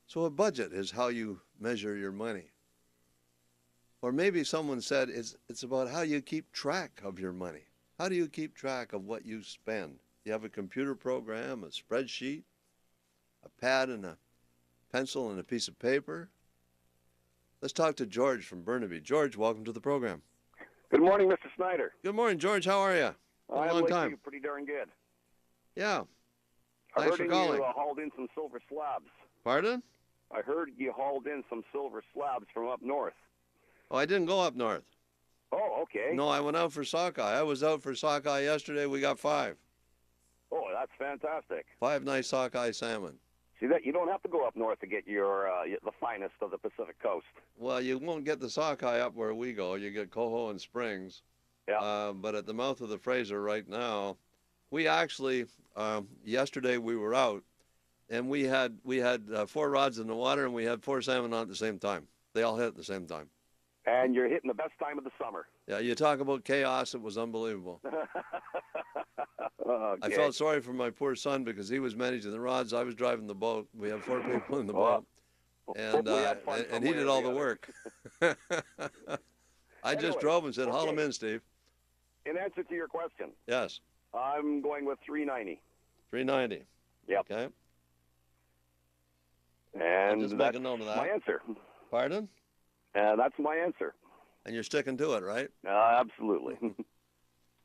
So a budget is how you measure your money. Or maybe someone said it's about how you keep track of your money. How do you keep track of what you spend? You have a computer program, a spreadsheet, a pad and a pencil and a piece of paper. Let's talk to George from Burnaby. George, welcome to the program. Good morning, Mr. Snyder. Good morning, George. How are you? I'm long time. pretty darn good. Yeah. I Thanks heard for calling. you hauled in some silver slabs. Pardon? I heard you hauled in some silver slabs from up north. Oh, I didn't go up north. Oh, okay. No, I went out for sockeye. I was out for sockeye yesterday. We got 5. Oh, that's fantastic. 5 nice sockeye salmon. See that you don't have to go up north to get your the finest of the Pacific Coast. Well, you won't get the sockeye up where we go. You get Coho and Springs. Yeah. But at the mouth of the Fraser right now, we actually yesterday we were out, and we had 4 rods in the water, and we had 4 salmon on at the same time. They all hit at the same time. And you're hitting the best time of the summer. Yeah, you talk about chaos. It was unbelievable. Okay. I felt sorry for my poor son because he was managing the rods. I was driving the boat. We had 4 people in the boat, and he did all the work. I just drove and said, "Haul him in, Steve." In answer to your question, yes, I'm going with 390. 390. Yep. Okay. And just that's make a note of that. my answer. Pardon? That's my answer. And you're sticking to it, right? Absolutely.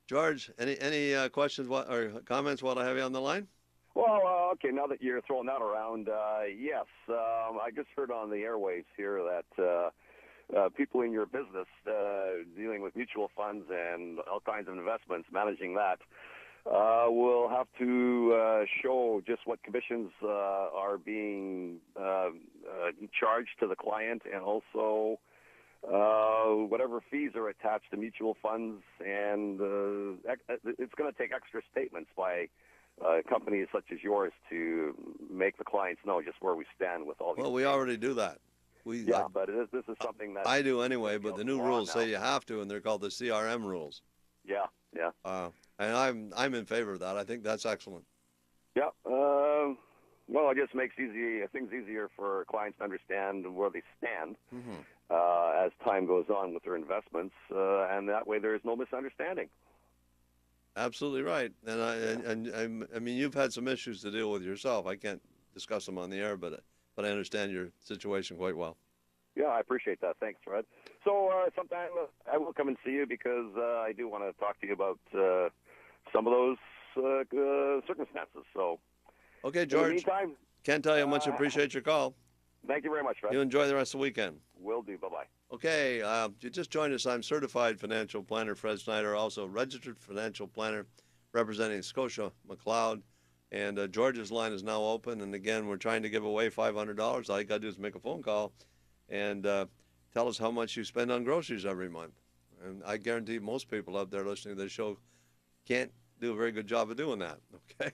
George, any questions or comments while I have you on the line? Well, okay, now that you're throwing that around, yes. I just heard on the airwaves here that people in your business dealing with mutual funds and all kinds of investments, managing that, will have to show just what commissions are being charged to the client, and also whatever fees are attached to mutual funds, and it's going to take extra statements by companies such as yours to make the clients know just where we stand with all these. Well, we already do that. But this is something that I do anyway. But the new rules say you have to, and they're called the CRM rules. Yeah. And I'm in favor of that. I think that's excellent. Yeah. Well, it just makes things easier for clients to understand where they stand as time goes on with their investments, and that way there is no misunderstanding. Absolutely right. And I mean, you've had some issues to deal with yourself. I can't discuss them on the air, but I understand your situation quite well. Yeah, I appreciate that. Thanks, Fred. So sometime I will come and see you because I do want to talk to you about some of those circumstances. So, okay, George. In the meantime, can't tell you how much I appreciate your call. Thank you very much, Fred. You enjoy the rest of the weekend. Will do. Bye-bye. Okay, you just joined us. I'm certified financial planner Fred Snyder, also registered financial planner representing Scotia McLeod. And George's line is now open. And again, we're trying to give away $500. All you got to do is make a phone call and tell us how much you spend on groceries every month. And I guarantee most people out there listening to this show can't do a very good job of doing that. Okay,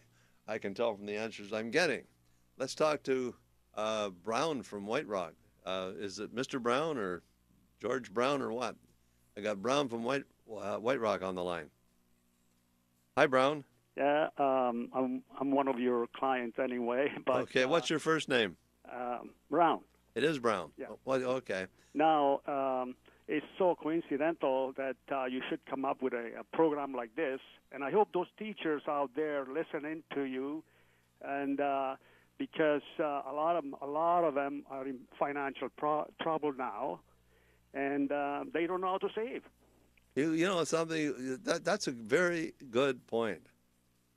I can tell from the answers I'm getting. Let's talk to Brown from White Rock. Is it Mr. Brown or George Brown or what? I got Brown from White White Rock on the line. Hi, Brown. Yeah, I'm one of your clients anyway. But Okay, what's your first name? Brown. It is Brown. Yeah. Well, okay. Now, it's so coincidental that you should come up with a program like this, and I hope those teachers out there listening to you, and because a lot of them are in financial trouble now, and they don't know how to save. You know something, that's a very good point,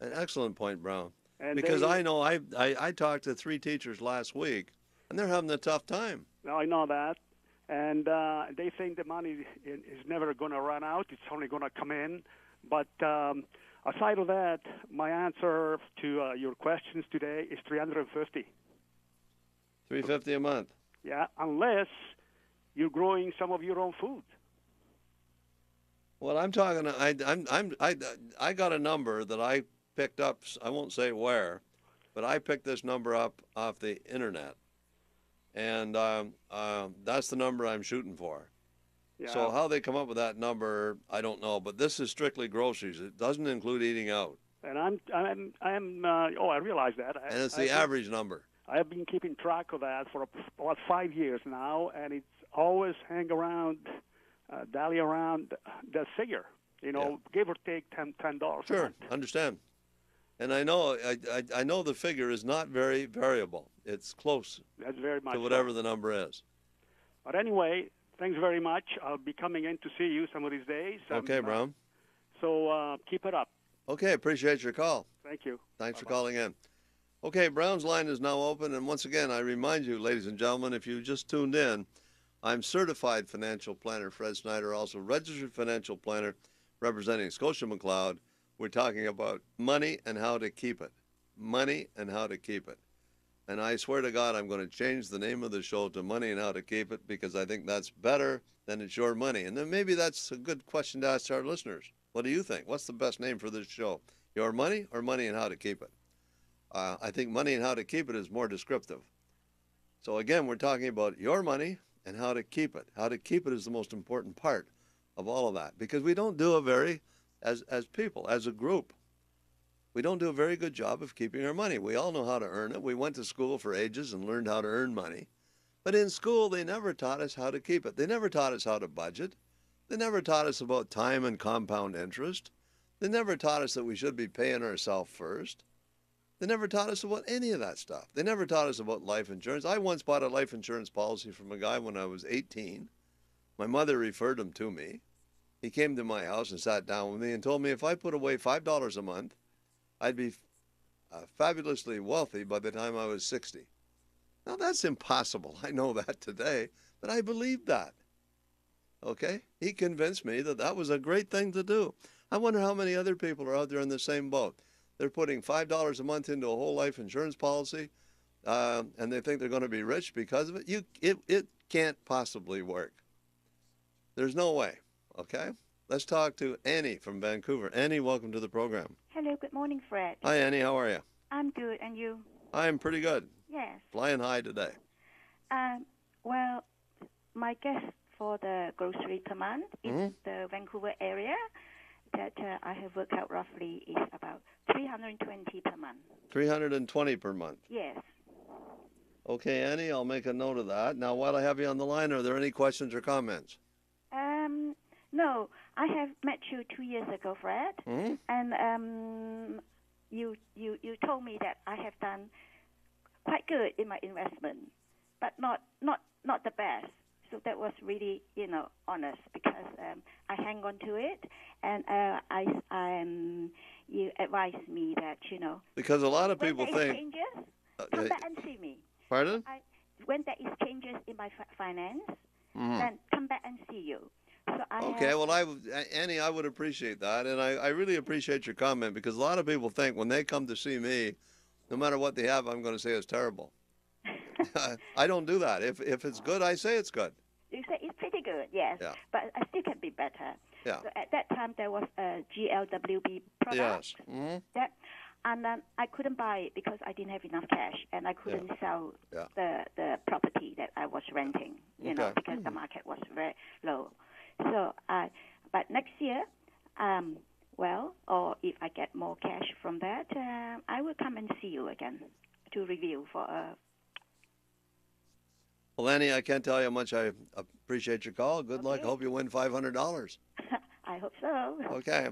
an excellent point, Brown. And because I know I talked to 3 teachers last week, and they're having a tough time. Now I know that, and they think the money is never going to run out. It's only going to come in. But aside of that, my answer to your questions today is $350. $350 a month. Yeah, unless you're growing some of your own food. Well, I'm talking. I got a number that I picked up. I won't say where, but I picked this number up off the internet, and that's the number I'm shooting for. Yeah. So how they come up with that number, I don't know. But this is strictly groceries. It doesn't include eating out. And I realize that. And it's the average number. I have been keeping track of that for about 5 years now, and it's always dally around the figure, give or take $10. Sure, understand. And I know the figure is not very variable. It's close. That's very much to whatever the number is. But anyway, thanks very much. I'll be coming in to see you some of these days. Okay, Brown. So keep it up. Okay, appreciate your call. Thank you. Thanks for calling in. Okay, Brown's line is now open, and once again, I remind you, ladies and gentlemen, if you just tuned in, I'm certified financial planner Fred Snyder, also registered financial planner representing Scotia McLeod. We're talking about money and how to keep it. Money and how to keep it. And I swear to God, I'm going to change the name of the show to Money and How to Keep It, because I think that's better than It's Your Money. And then maybe that's a good question to ask our listeners. What do you think? What's the best name for this show? Your Money or Money and How to Keep It? I think Money and How to Keep It is more descriptive. So again, we're talking about your money and how to keep it. How to keep it is the most important part of all of that, because we don't do as people, as a group, we don't do a very good job of keeping our money. We all know how to earn it. We went to school for ages and learned how to earn money. But in school, they never taught us how to keep it. They never taught us how to budget. They never taught us about time and compound interest. They never taught us that we should be paying ourselves first. They never taught us about any of that stuff. They never taught us about life insurance. I once bought a life insurance policy from a guy when I was 18. My mother referred him to me. He came to my house and sat down with me and told me if I put away $5 a month, I'd be fabulously wealthy by the time I was 60. Now, that's impossible. I know that today, but I believed that. Okay? He convinced me that that was a great thing to do. I wonder how many other people are out there in the same boat. They're putting $5 a month into a whole life insurance policy, and they think they're going to be rich because of it. It can't possibly work. There's no way, okay? Let's talk to Annie from Vancouver. Annie, welcome to the program. Hello, good morning, Fred. Hi, Annie, how are you? I'm good, and you? I'm pretty good. Yes. Flying high today. Well, my guess for the grocery per month in the Vancouver area that I have worked out roughly is about $320 per month. $320 per month? Yes. Okay, Annie, I'll make a note of that. Now, while I have you on the line, are there any questions or comments? No, I have met you 2 years ago, Fred, and you told me that I have done quite good in my investment, but not the best. So that was really, honest, because I hang on to it, and you advised me that, Because a lot of people think... changes, come back and see me. Pardon? When there is changes in my finance, then come back and see you. So Annie, I would appreciate that, and I really appreciate your comment, because a lot of people think when they come to see me, no matter what they have, I'm going to say it's terrible. I don't do that. If it's good, I say it's good. You say it's pretty good, yes, yeah. But I still can be better. Yeah. So at that time, there was a GLWB product. Yes. And then I couldn't buy it because I didn't have enough cash, and I couldn't sell the property that I was renting, because the market was very low. So But next year, well, or if I get more cash from that, I will come and see you again to review for a. Well, Annie, I can't tell you how much I appreciate your call. Good luck. Hope you win $500. I hope so. Okay.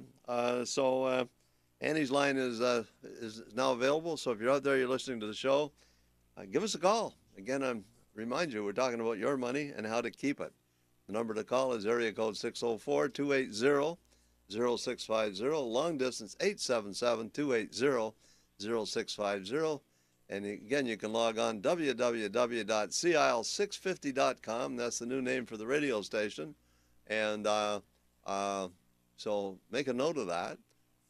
So Annie's line is now available. So if you're out there, you're listening to the show, give us a call. Again, I remind you, we're talking about your money and how to keep it. The number to call is area code 604-280-0650. Long distance 877-280-0650. And again, you can log on www.CIL650.com. That's the new name for the radio station. And so make a note of that.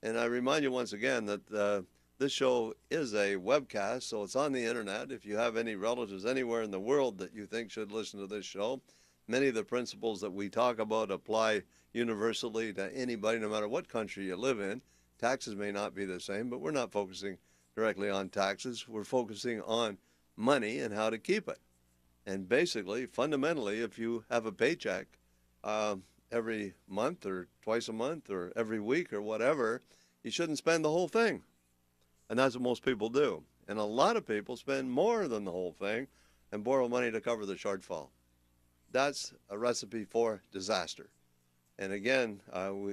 And I remind you once again that this show is a webcast, so it's on the internet. If you have any relatives anywhere in the world that you think should listen to this show, many of the principles that we talk about apply universally to anybody, no matter what country you live in. Taxes may not be the same, but we're not focusing directly on taxes. We're focusing on money and how to keep it. And basically, fundamentally, if you have a paycheck every month or twice a month or every week or whatever, you shouldn't spend the whole thing. And that's what most people do. And a lot of people spend more than the whole thing and borrow money to cover the shortfall. That's a recipe for disaster. And again,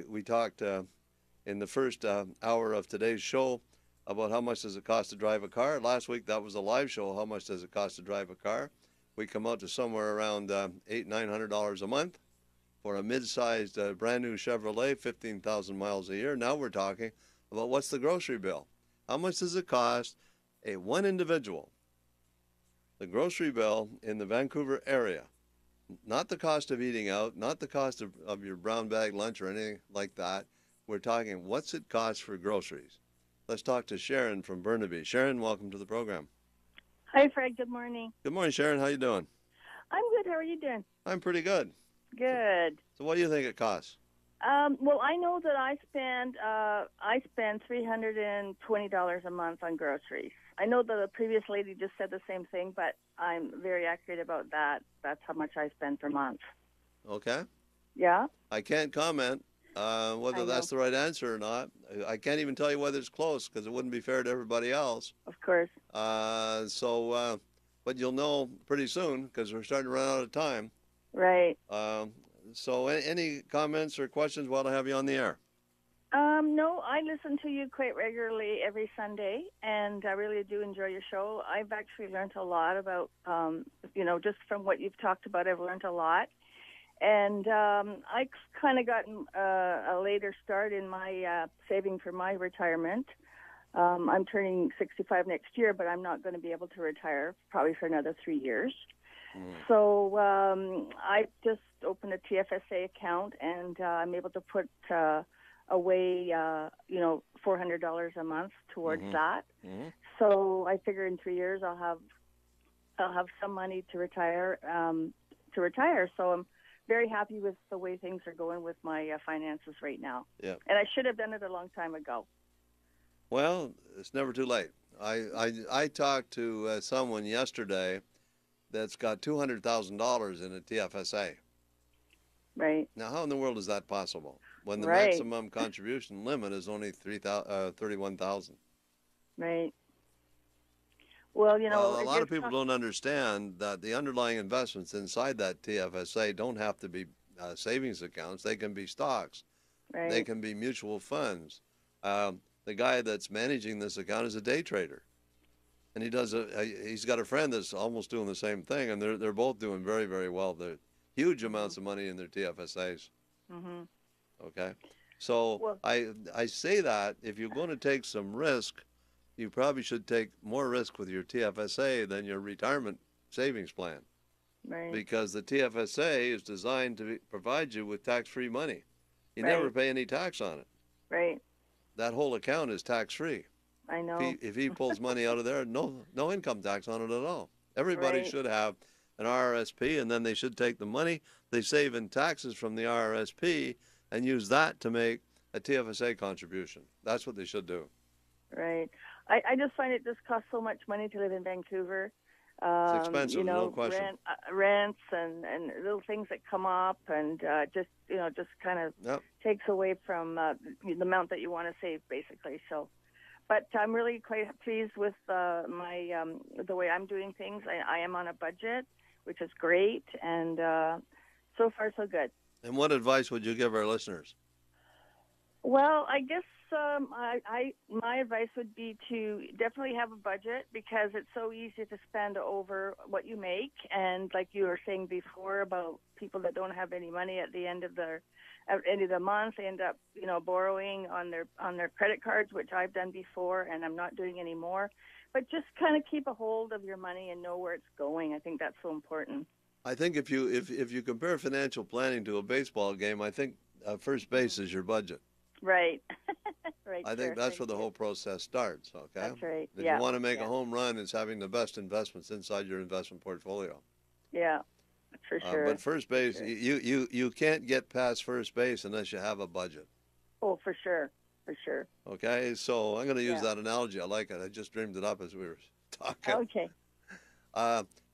we talked in the first hour of today's show about how much does it cost to drive a car. Last week, that was a live show, how much does it cost to drive a car. We come out to somewhere around $800-900 a month for a mid-sized brand new Chevrolet, 15,000 miles a year. Now we're talking about what's the grocery bill. How much does it cost one individual? The grocery bill in the Vancouver area, not the cost of eating out, not the cost of your brown bag lunch or anything like that. We're talking what's it cost for groceries. Let's talk to Sharon from Burnaby. Sharon, welcome to the program. Hi, Fred. Good morning. Good morning, Sharon. How you doing? I'm good. How are you doing? I'm pretty good. Good. So what do you think it costs? Well, I know that I spend $320 a month on groceries. I know that the previous lady just said the same thing, but I'm very accurate about that. That's how much I spend per month. Okay. Yeah? I can't comment whether that's the right answer or not. I can't even tell you whether it's close because it wouldn't be fair to everybody else. Of course. But you'll know pretty soon because we're starting to run out of time. Right. So any comments or questions while I have you on the air? No, I listen to you quite regularly every Sunday, and I really do enjoy your show. I've actually learned a lot about, just from what you've talked about, I've learned a lot. And I kind of gotten a later start in my saving for my retirement. I'm turning 65 next year, but I'm not going to be able to retire probably for another 3 years. So I just opened a TFSA account, and I'm able to put away, $400 a month towards that. So I figure in 3 years I'll have some money to retire. So I'm very happy with the way things are going with my finances right now. Yeah. And I should have done it a long time ago. Well, it's never too late. I talked to someone yesterday that's got $200,000 in a TFSA. Right. Now, how in the world is that possible when the Right. maximum contribution limit is only $31,000? Right. Well, a lot of people don't understand that the underlying investments inside that TFSA don't have to be savings accounts. They can be stocks. Right. They can be mutual funds. The guy that's managing this account is a day trader. And he's got a friend that's almost doing the same thing, and they're both doing very, very well. They're huge amounts of money in their TFSAs. Mm-hmm. Okay, so I say that if you're going to take some risk, you probably should take more risk with your TFSA than your retirement savings plan. Right. Because the TFSA is designed to provide you with tax-free money. You never pay any tax on it. Right. That whole account is tax-free. I know. If he pulls money out of there, no income tax on it at all. Everybody should have an RRSP, and then they should take the money they save in taxes from the RRSP and use that to make a TFSA contribution. That's what they should do. Right. I just find it just costs so much money to live in Vancouver. It's expensive, no question. Rents and little things that come up, and just kind of takes away from the amount that you want to save, basically. So, but I'm really quite pleased with my the way I'm doing things. I am on a budget, which is great, and so far so good. And what advice would you give our listeners? Well, I guess my advice would be to definitely have a budget, because it's so easy to spend over what you make. And like you were saying before about people that don't have any money at the end of the month, they end up borrowing on their credit cards, which I've done before, and I'm not doing anymore. But just kind of keep a hold of your money and know where it's going. I think that's so important. I think if you compare financial planning to a baseball game, I think first base is your budget. Right. Right. I think that's where the whole process starts. Okay. That's right. If you want to make a home run, it's having the best investments inside your investment portfolio. Yeah, for sure. But first base, you can't get past first base unless you have a budget. Oh, for sure. For sure. Okay, so I'm going to use that analogy. I like it. I just dreamed it up as we were talking. Okay.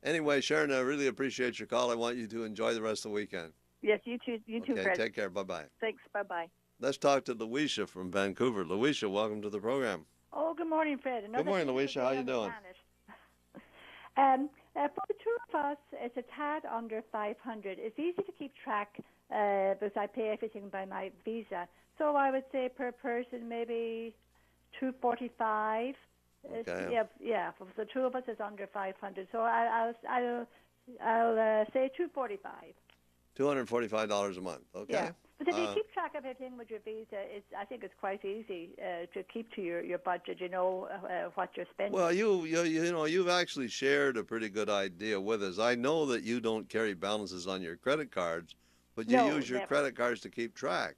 Anyway, Sharon, I really appreciate your call. I want you to enjoy the rest of the weekend. Yes, you too. You too, Okay, Fred. take care. Bye-bye. Thanks. Bye-bye. Let's talk to Luisha from Vancouver. Luisha, welcome to the program. Oh, good morning, Fred. Good morning, Luisha. How you doing? For the two of us, it's a tad under 500. It's easy to keep track because I pay everything by my Visa. So I would say per person maybe $245. Okay. Yeah. For the two of us, it's under 500. So I'll say $245. $245 a month. Okay. Yeah. But if you keep track of everything with your Visa, I think it's quite easy to keep to your budget. You know what you're spending. Well, you've actually shared a pretty good idea with us. I know that you don't carry balances on your credit cards, but you use your credit cards to keep track.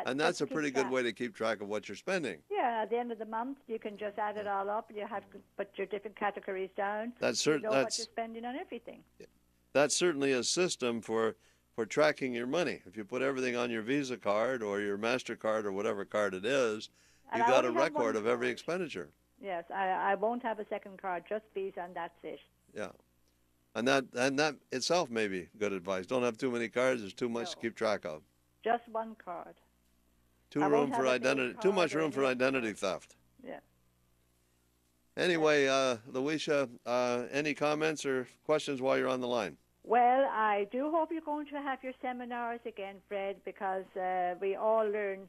And that's a pretty good way to keep track of what you're spending. Yeah, at the end of the month, you can just add it all up. You have to put your different categories down. That's you know what you're spending on everything. That's certainly a system for tracking your money. If you put everything on your Visa card or your MasterCard or whatever card it is, you've got a record of every expenditure. Yes, I won't have a second card, just Visa, and that's it. Yeah. And that itself may be good advice. Don't have too many cards. There's too much to keep track of. Just one card. Too much room for identity theft. Yeah. Anyway, Luisha, any comments or questions while you're on the line? Well, I do hope you're going to have your seminars again, Fred, because we all learned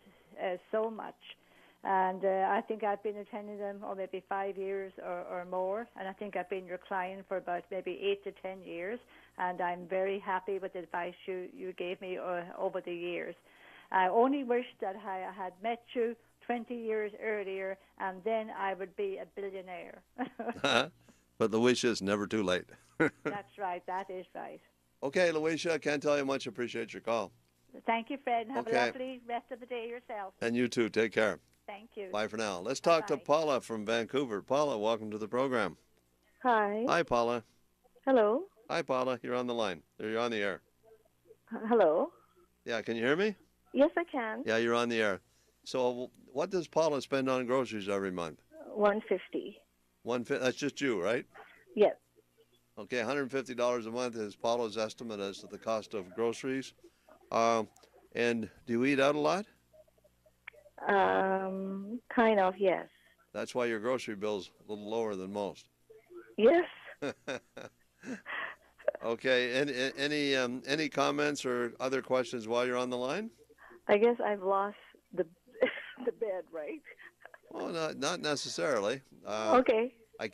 so much. And I think I've been attending them for maybe 5 years or more, and I think I've been your client for about maybe 8 to 10 years, and I'm very happy with the advice you gave me over the years. I only wish that I had met you 20 years earlier, and then I would be a billionaire. But Luisha, is never too late. That's right. That is right. Okay, Luisha, I can't tell you much. Appreciate your call. Thank you, Fred, and have a lovely rest of the day yourself. And you too. Take care. Thank you. Bye for now. Let's talk to Paula from Vancouver. Paula, welcome to the program. Hi. Hi, Paula. Hello. Hi, Paula. You're on the line. You're on the air. Hello. Yeah, can you hear me? Yes, I can. Yeah, you're on the air. So what does Paula spend on groceries every month? $150. That's just you, right? Yes. Okay, $150 a month is Paula's estimate as to the cost of groceries. And do you eat out a lot? Kind of, yes. That's why your grocery bill's a little lower than most. Yes. Okay, any comments or other questions while you're on the line? I guess I've lost the bed, right? Well, not necessarily. Okay. I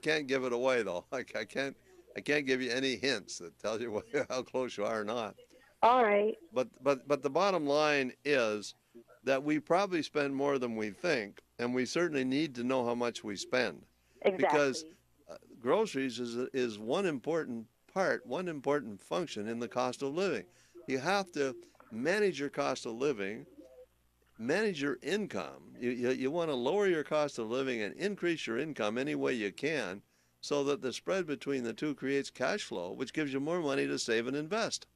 can't give it away though. I can't give you any hints that tell you how close you are or not. All right. But the bottom line is that we probably spend more than we think, and we certainly need to know how much we spend. Exactly. Because groceries is one important part, one important function in the cost of living. You have to manage your cost of living, manage your income. You want to lower your cost of living and increase your income any way you can so that the spread between the two creates cash flow, which gives you more money to save and invest.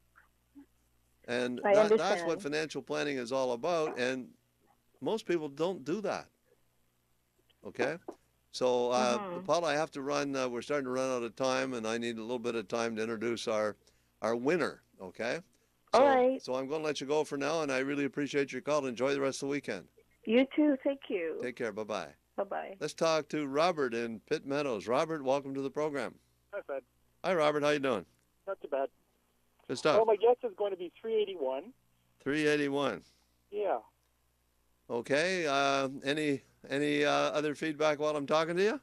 And that's what financial planning is all about, and most people don't do that. Okay? So, Paula, I have to run. We're starting to run out of time, and I need a little bit of time to introduce our winner, okay? So, All right. So I'm going to let you go for now, and I really appreciate your call. Enjoy the rest of the weekend. You too. Thank you. Take care. Bye-bye. Bye-bye. Let's talk to Robert in Pitt Meadows. Robert, welcome to the program. Hi, Fred. Hi, Robert. How you doing? Not too bad. Good stuff. Well, my guess is going to be 381. 381. Yeah. Okay. Any other feedback while I'm talking to you?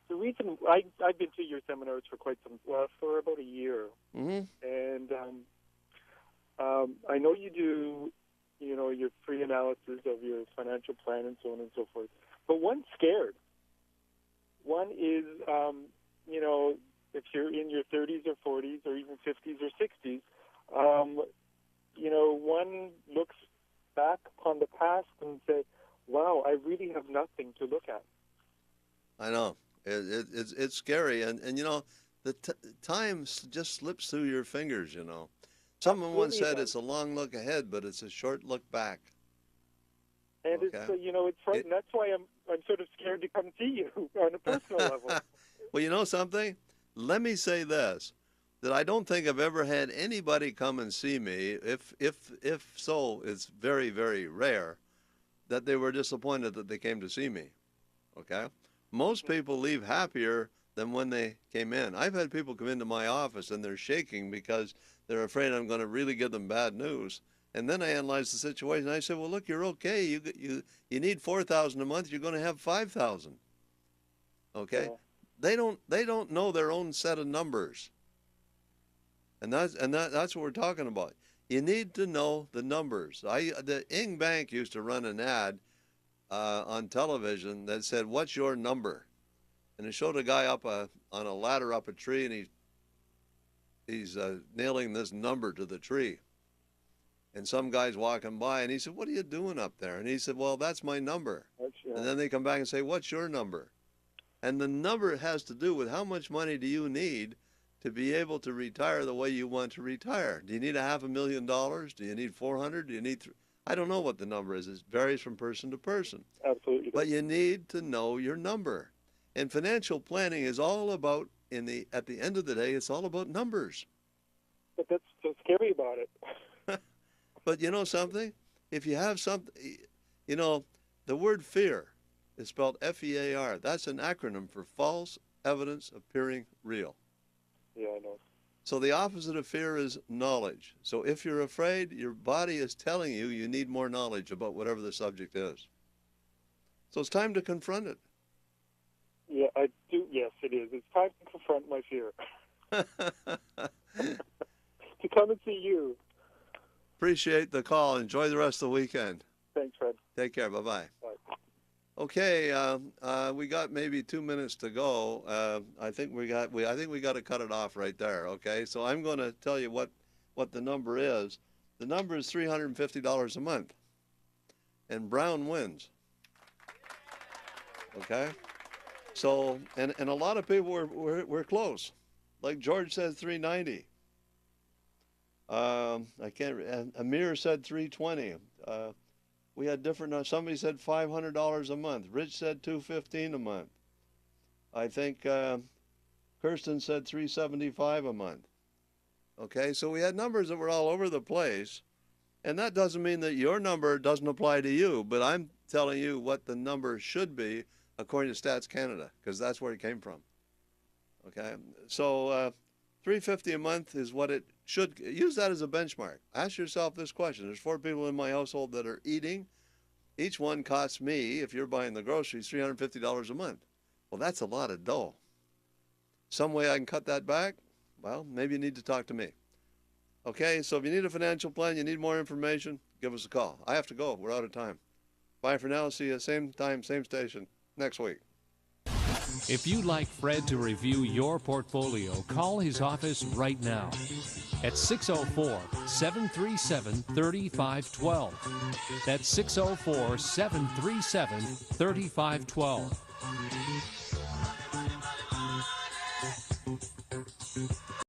The reason I've been to your seminars for for about a year, and I know you do, your free analysis of your financial plan and so on and so forth. But one's scared. One is, if you're in your 30s or 40s or even 50s or 60s, one looks back on the past and says, wow, I really have nothing to look at. I know. It's scary. And the time just slips through your fingers, Someone once said it's a long look ahead, but it's a short look back. And it's frightening. That's why I'm sort of scared to come see you on a personal level. Well, you know something? Let me say this, that I don't think I've ever had anybody come and see me, if so, it's very, very rare, that they were disappointed that they came to see me, okay? Most people leave happier than when they came in. I've had people come into my office and they're shaking because they're afraid I'm going to really give them bad news. And then I analyze the situation. I say, well, look, you're okay. You need $4,000 a month. You're going to have $5,000. Okay? Yeah. They don't know their own set of numbers. And that's what we're talking about. You need to know the numbers. The Ing Bank used to run an ad on television that said, "What's your number?" And it showed a guy up on a ladder up a tree, and he's nailing this number to the tree. And some guy's walking by, and he said, "What are you doing up there?" And he said, "Well, that's my number." And then they come back and say, "What's your number?" And the number has to do with how much money do you need to be able to retire the way you want to retire. Do you need $500,000? Do you need 400? Do you need I don't know what the number is. It varies from person to person. Absolutely. But you need to know your number. And financial planning is all about, at the end of the day, it's all about numbers. But that's so scary about it. But you know something? If you have something, the word fear is spelled F-E-A-R. That's an acronym for false evidence appearing real. Yeah, I know. So the opposite of fear is knowledge. So if you're afraid, your body is telling you you need more knowledge about whatever the subject is. So it's time to confront it. Yeah, I do. Yes, it is. It's time to confront my fear. To come and see you. Appreciate the call. Enjoy the rest of the weekend. Thanks, Fred. Take care. Bye-bye. Bye. Okay, we got maybe 2 minutes to go. I think we got to cut it off right there. Okay, so I'm going to tell you what the number is. The number is $350 a month, and Brown wins. Okay, so and a lot of people were close. Like George said, $390. Amir said $320. We had different, somebody said $500 a month. Rich said $215 a month. I think Kirsten said $375 a month. Okay, so we had numbers that were all over the place. And that doesn't mean that your number doesn't apply to you, but I'm telling you what the number should be according to Stats Canada, because that's where it came from. Okay, so $350 a month is what it should. Use that as a benchmark. Ask yourself this question. There's 4 people in my household that are eating. Each one costs me, if you're buying the groceries, $350 a month. Well, that's a lot of dough. Some way I can cut that back? Well, maybe you need to talk to me. Okay, so if you need a financial plan, you need more information, give us a call. I have to go. We're out of time. Bye for now. See you same time, same station next week. If you'd like Fred to review your portfolio, call his office right now at 604-737-3512. That's 604-737-3512.